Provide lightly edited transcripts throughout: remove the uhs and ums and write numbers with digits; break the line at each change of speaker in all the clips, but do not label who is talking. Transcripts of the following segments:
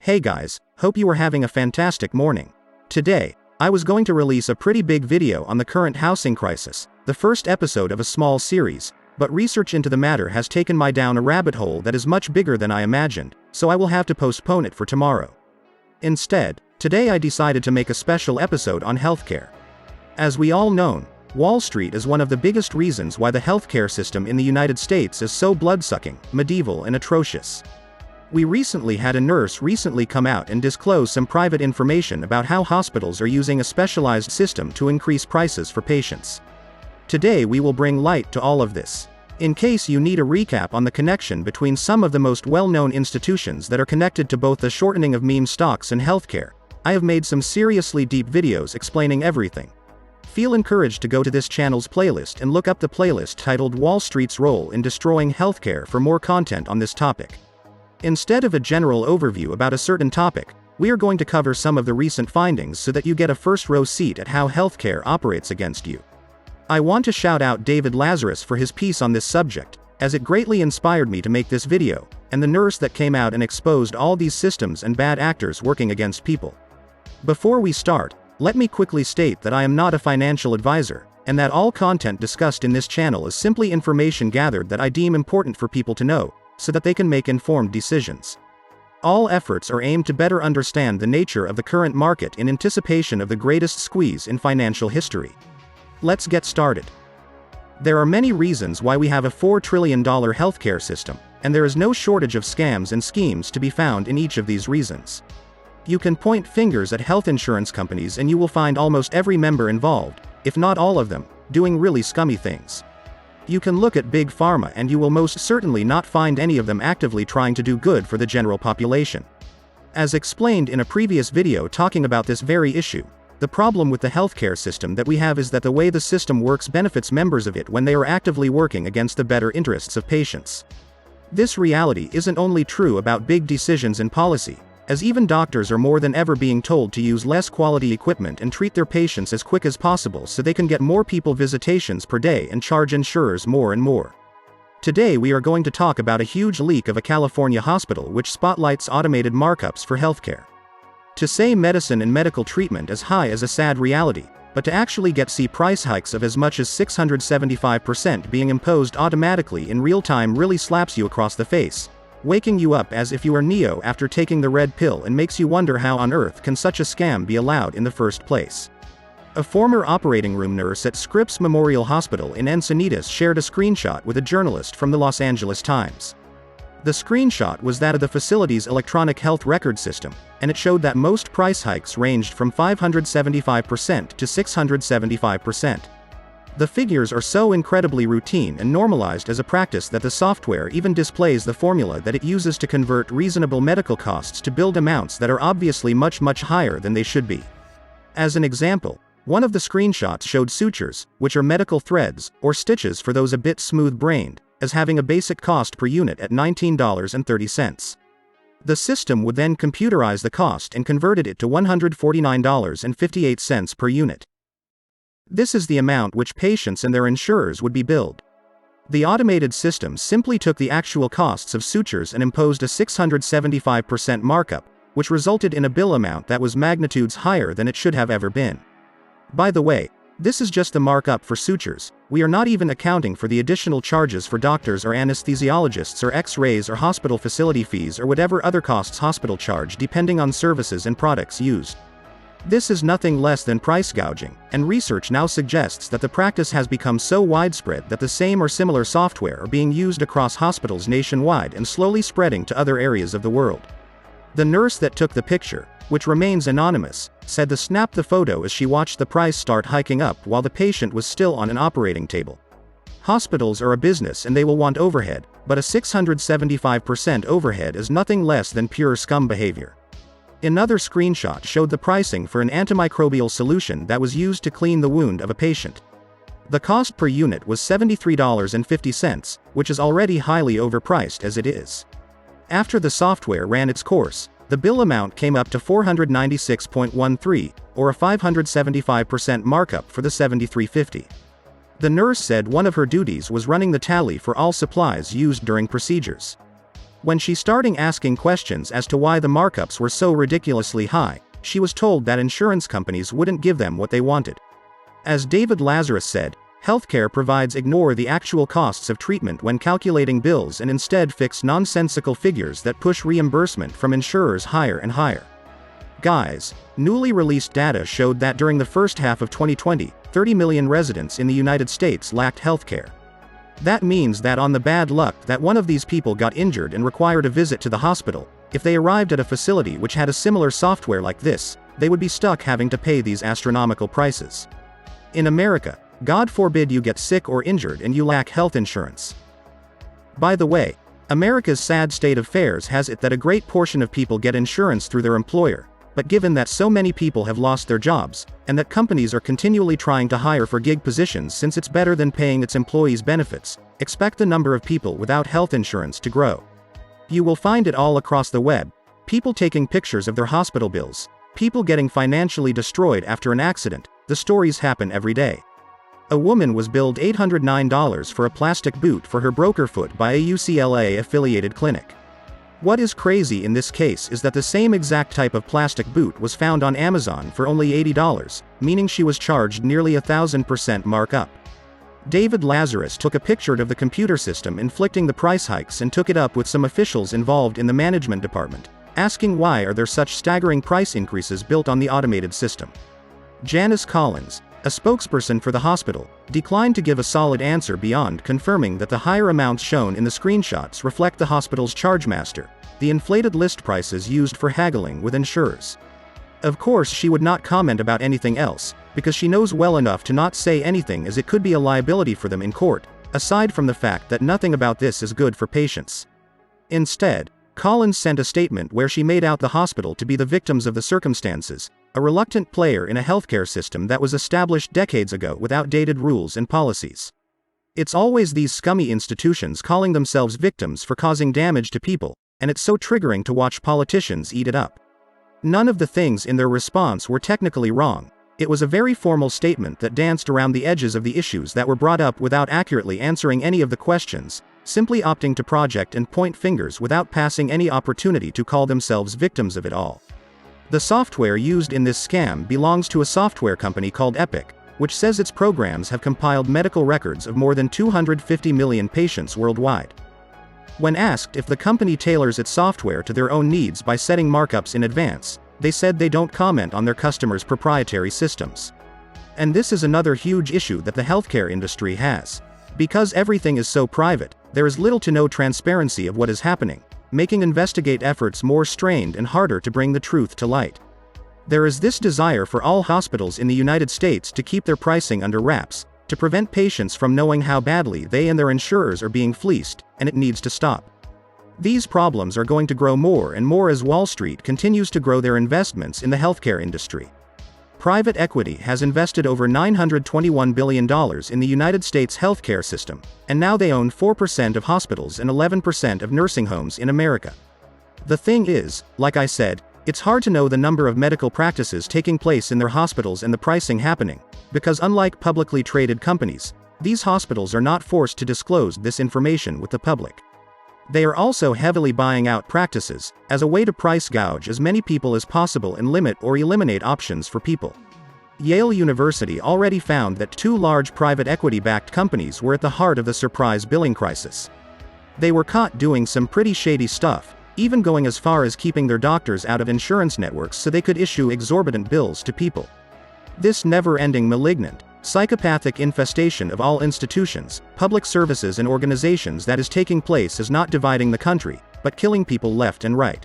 Hey guys, hope you are having a fantastic morning. Today, I was going to release a pretty big video on the current housing crisis, the first episode of a small series, but research into the matter has taken me down a rabbit hole that is much bigger than I imagined, so I will have to postpone it for tomorrow. Instead, today I decided to make a special episode on healthcare. As we all know, Wall Street is one of the biggest reasons why the healthcare system in the United States is so blood-sucking, medieval and atrocious. We recently had a nurse come out and disclose some private information about how hospitals are using a specialized system to increase prices for patients. Today we will bring light to all of this. In case you need a recap on the connection between some of the most well-known institutions that are connected to both the shortening of meme stocks and healthcare, I have made some seriously deep videos explaining everything. Feel encouraged to go to this channel's playlist and look up the playlist titled Wall Street's Role in Destroying Healthcare for more content on this topic. Instead of a general overview about a certain topic, we are going to cover some of the recent findings so that you get a first-row seat at how healthcare operates against you. I want to shout out David Lazarus for his piece on this subject, as it greatly inspired me to make this video, and the nurse that came out and exposed all these systems and bad actors working against people. Before we start, let me quickly state that I am not a financial advisor, and that all content discussed in this channel is simply information gathered that I deem important for people to know, so that they can make informed decisions. All efforts are aimed to better understand the nature of the current market in anticipation of the greatest squeeze in financial history. Let's get started. There are many reasons why we have a $4 trillion healthcare system, and there is no shortage of scams and schemes to be found in each of these reasons. You can point fingers at health insurance companies and you will find almost every member involved, if not all of them, doing really scummy things. You can look at Big Pharma and you will most certainly not find any of them actively trying to do good for the general population. As explained in a previous video talking about this very issue, the problem with the healthcare system that we have is that the way the system works benefits members of it when they are actively working against the better interests of patients. This reality isn't only true about big decisions in policy, as even doctors are more than ever being told to use less quality equipment and treat their patients as quick as possible so they can get more people visitations per day and charge insurers more and more. Today we are going to talk about a huge leak of a California hospital which spotlights automated markups for healthcare. To say medicine and medical treatment is high is a sad reality, but to actually see price hikes of as much as 675% being imposed automatically in real time really slaps you across the face, waking you up as if you are Neo after taking the red pill and makes you wonder how on earth can such a scam be allowed in the first place. A former operating room nurse at Scripps Memorial Hospital in Encinitas shared a screenshot with a journalist from the Los Angeles Times. The screenshot was that of the facility's electronic health record system, and it showed that most price hikes ranged from 575% to 675%. The figures are so incredibly routine and normalized as a practice that the software even displays the formula that it uses to convert reasonable medical costs to billed amounts that are obviously much higher than they should be. As an example, one of the screenshots showed sutures, which are medical threads, or stitches for those a bit smooth-brained, as having a basic cost per unit at $19.30. The system would then computerize the cost and converted it to $149.58 per unit. This is the amount which patients and their insurers would be billed. The automated system simply took the actual costs of sutures and imposed a 675% markup, which resulted in a bill amount that was magnitudes higher than it should have ever been. By the way, this is just the markup for sutures. We are not even accounting for the additional charges for doctors or anesthesiologists or X-rays or hospital facility fees or whatever other costs hospital charge depending on services and products used. This is nothing less than price gouging, and research now suggests that the practice has become so widespread that the same or similar software are being used across hospitals nationwide and slowly spreading to other areas of the world. The nurse that took the picture, which remains anonymous, said to snap the photo as she watched the price start hiking up while the patient was still on an operating table. Hospitals are a business and they will want overhead, but a 675% overhead is nothing less than pure scum behavior. Another screenshot showed the pricing for an antimicrobial solution that was used to clean the wound of a patient. The cost per unit was $73.50, which is already highly overpriced as it is. After the software ran its course, the bill amount came up to $496.13, or a 575% markup for the $73.50. The nurse said one of her duties was running the tally for all supplies used during procedures. When she started asking questions as to why the markups were so ridiculously high, she was told that insurance companies wouldn't give them what they wanted. As David Lazarus said, healthcare providers ignore the actual costs of treatment when calculating bills and instead fix nonsensical figures that push reimbursement from insurers higher and higher. Guys, newly released data showed that during the first half of 2020, 30 million residents in the United States lacked healthcare. That means that on the bad luck that one of these people got injured and required a visit to the hospital, if they arrived at a facility which had a similar software like this, they would be stuck having to pay these astronomical prices. In America, God forbid you get sick or injured and you lack health insurance. By the way, America's sad state of affairs has it that a great portion of people get insurance through their employer, but given that so many people have lost their jobs, and that companies are continually trying to hire for gig positions since it's better than paying its employees benefits, expect the number of people without health insurance to grow. You will find it all across the web, people taking pictures of their hospital bills, people getting financially destroyed after an accident. The stories happen every day. A woman was billed $809 for a plastic boot for her broken foot by a UCLA-affiliated clinic. What is crazy in this case is that the same exact type of plastic boot was found on Amazon for only $80, meaning she was charged nearly 1,000% markup. David Lazarus took a picture of the computer system inflicting the price hikes and took it up with some officials involved in the management department, asking why are there such staggering price increases built on the automated system. Janice Collins, a spokesperson for the hospital, declined to give a solid answer beyond confirming that the higher amounts shown in the screenshots reflect the hospital's chargemaster, the inflated list prices used for haggling with insurers. Of course, she would not comment about anything else, because she knows well enough to not say anything as it could be a liability for them in court, aside from the fact that nothing about this is good for patients. Instead, Collins sent a statement where she made out the hospital to be the victims of the circumstances, a reluctant player in a healthcare system that was established decades ago with outdated rules and policies. It's always these scummy institutions calling themselves victims for causing damage to people, and it's so triggering to watch politicians eat it up. None of the things in their response were technically wrong. It was a very formal statement that danced around the edges of the issues that were brought up without accurately answering any of the questions, simply opting to project and point fingers without passing any opportunity to call themselves victims of it all. The software used in this scam belongs to a software company called Epic, which says its programs have compiled medical records of more than 250 million patients worldwide. When asked if the company tailors its software to their own needs by setting markups in advance, they said they don't comment on their customers' proprietary systems. And this is another huge issue that the healthcare industry has. Because everything is so private, there is little to no transparency of what is happening, making investigate efforts more strained and harder to bring the truth to light. There is this desire for all hospitals in the United States to keep their pricing under wraps, to prevent patients from knowing how badly they and their insurers are being fleeced, and it needs to stop. These problems are going to grow more and more as Wall Street continues to grow their investments in the healthcare industry. Private equity has invested over $921 billion in the United States healthcare system, and now they own 4% of hospitals and 11% of nursing homes in America. The thing is, like I said, it's hard to know the number of medical practices taking place in their hospitals and the pricing happening, because unlike publicly traded companies, these hospitals are not forced to disclose this information with the public. They are also heavily buying out practices, as a way to price gouge as many people as possible and limit or eliminate options for people. Yale University already found that 2 large private equity-backed companies were at the heart of the surprise billing crisis. They were caught doing some pretty shady stuff, even going as far as keeping their doctors out of insurance networks so they could issue exorbitant bills to people. This never-ending malignant, psychopathic infestation of all institutions, public services and organizations that is taking place is not dividing the country, but killing people left and right.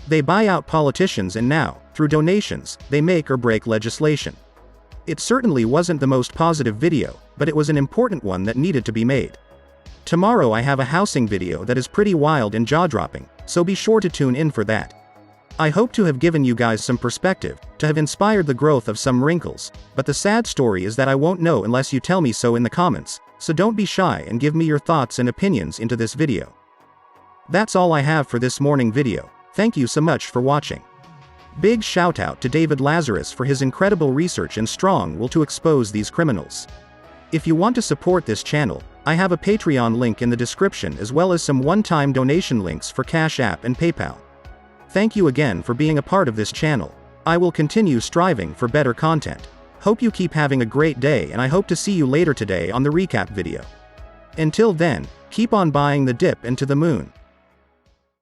They buy out politicians and now, through donations, they make or break legislation. It certainly wasn't the most positive video, but it was an important one that needed to be made. Tomorrow I have a housing video that is pretty wild and jaw-dropping, so be sure to tune in for that. I hope to have given you guys some perspective, to have inspired the growth of some wrinkles, but the sad story is that I won't know unless you tell me so in the comments, so don't be shy and give me your thoughts and opinions into this video. That's all I have for this morning video. Thank you so much for watching. Big shout out to David Lazarus for his incredible research and strong will to expose these criminals. If you want to support this channel, I have a Patreon link in the description as well as some one-time donation links for Cash App and PayPal. Thank you again for being a part of this channel. I will continue striving for better content. Hope you keep having a great day, and I hope to see you later today on the recap video. Until then, keep on buying the dip into the moon.